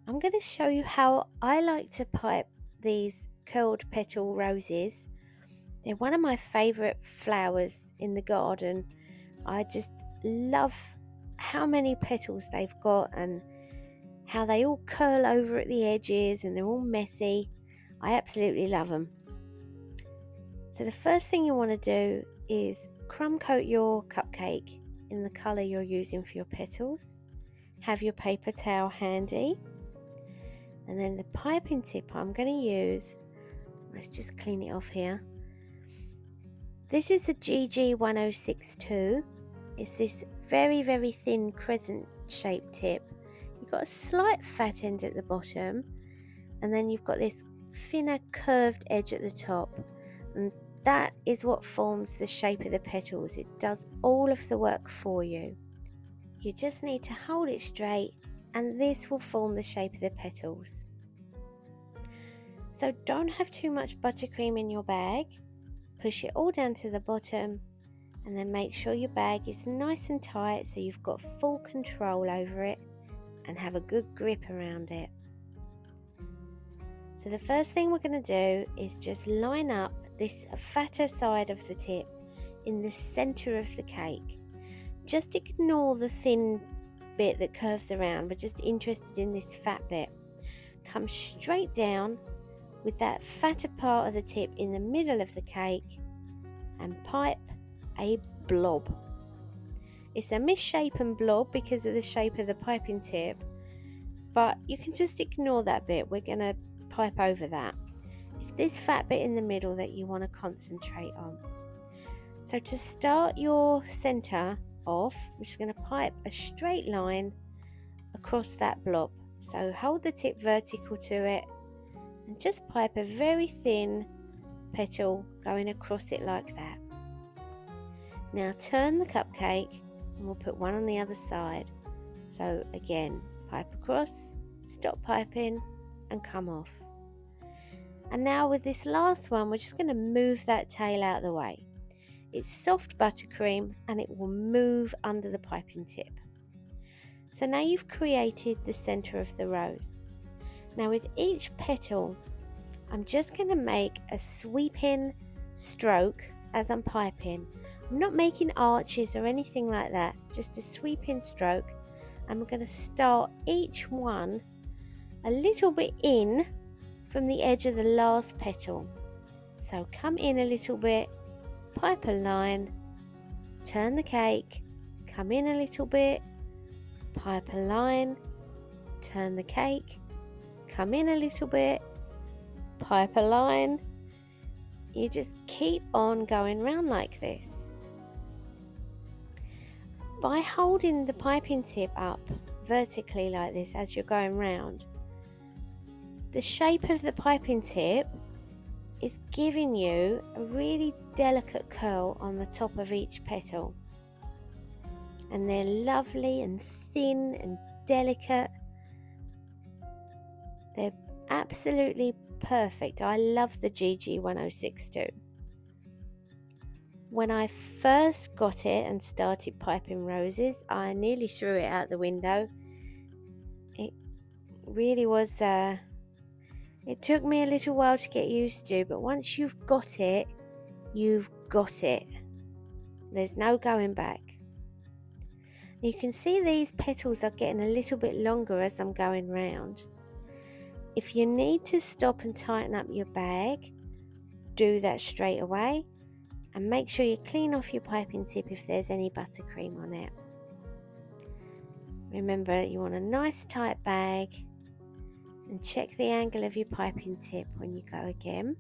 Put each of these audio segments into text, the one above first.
I'm going to show you how I like to pipe these curled petal roses. They're one of my favourite flowers in the garden. I just love how many petals they've got and how they all curl over at the edges and they're all messy. I absolutely love them. So the first thing you want to do is crumb coat your cupcake in the colour you're using for your petals. Have your paper towel handy, and then the piping tip I'm going to use, let's just clean it off here. This is a GG1062. It's this very thin crescent shaped tip. You've got a slight fat end at the bottom, and then you've got this thinner curved edge at the top, and that is what forms the shape of the petals. It does all of the work for you. You just need to hold it straight and this will form the shape of the petals. So don't have too much buttercream in your bag. Push it all down to the bottom and then make sure your bag is nice and tight so you've got full control over it and have a good grip around it. So the first thing we're going to do is just line up this fatter side of the tip in the center of the cake. Just ignore the thin bit that curves around. We're just interested in this fat bit. Come straight down with that fatter part of the tip in the middle of the cake and pipe a blob. It's a misshapen blob because of the shape of the piping tip, but you can just ignore that bit. We're going to pipe over that. It's this fat bit in the middle that you want to concentrate on. So to start your center off, we're just going to pipe a straight line across that blob. So hold the tip vertical to it and just pipe a very thin petal going across it like that. Now turn the cupcake and we'll put one on the other side. So again, pipe across, stop piping and come off. And now with this last one, we're just going to move that tail out of the way. It's soft buttercream and it will move under the piping tip. So now you've created the center of the rose. Now with each petal, I'm just going to make a sweeping stroke as I'm piping. I'm not making arches or anything like that, just a sweeping stroke. I'm going to start each one a little bit in from the edge of the last petal. So come in a little bit, pipe a line, turn the cake, come in a little bit, pipe a line, turn the cake, come in a little bit, pipe a line. You just keep on going round like this. By holding the piping tip up vertically like this as you're going round, the shape of the piping tip is giving you a really delicate curl on the top of each petal. And they're lovely and thin and delicate. They're absolutely perfect. I love the GG1062. When I first got it and started piping roses, I nearly threw it out the window. It really was it took me a little while to get used to, but once you've got it, you've got it. There's no going back. You can see these petals are getting a little bit longer as I'm going round. If you need to stop and tighten up your bag, do that straight away and make sure you clean off your piping tip if there's any buttercream on it. Remember, you want a nice tight bag and check the angle of your piping tip when you go again.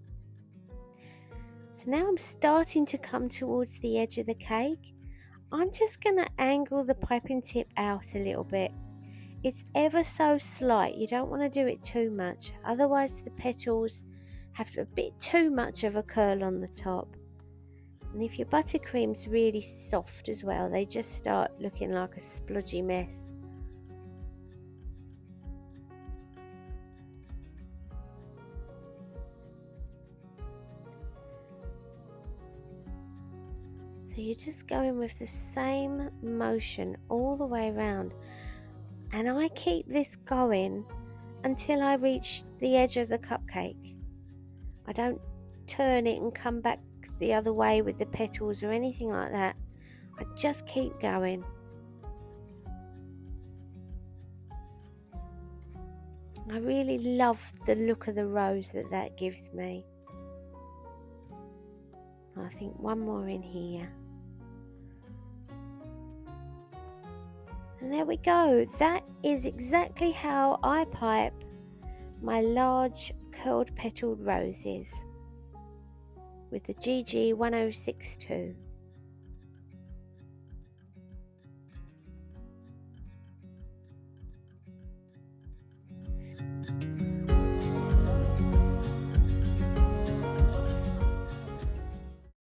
So now I'm starting to come towards the edge of the cake. I'm just going to angle the piping tip out a little bit. It's ever so slight, you don't want to do it too much, otherwise the petals have a bit too much of a curl on the top. And if your buttercream's really soft as well, they just start looking like a splodgy mess. So you're just going with the same motion all the way around. And I keep this going until I reach the edge of the cupcake. I don't turn it and come back the other way with the petals or anything like that. I just keep going. I really love the look of the rose that gives me. I think one more in here. And there we go. That is exactly how I pipe my large curled petaled roses with the GG 1062.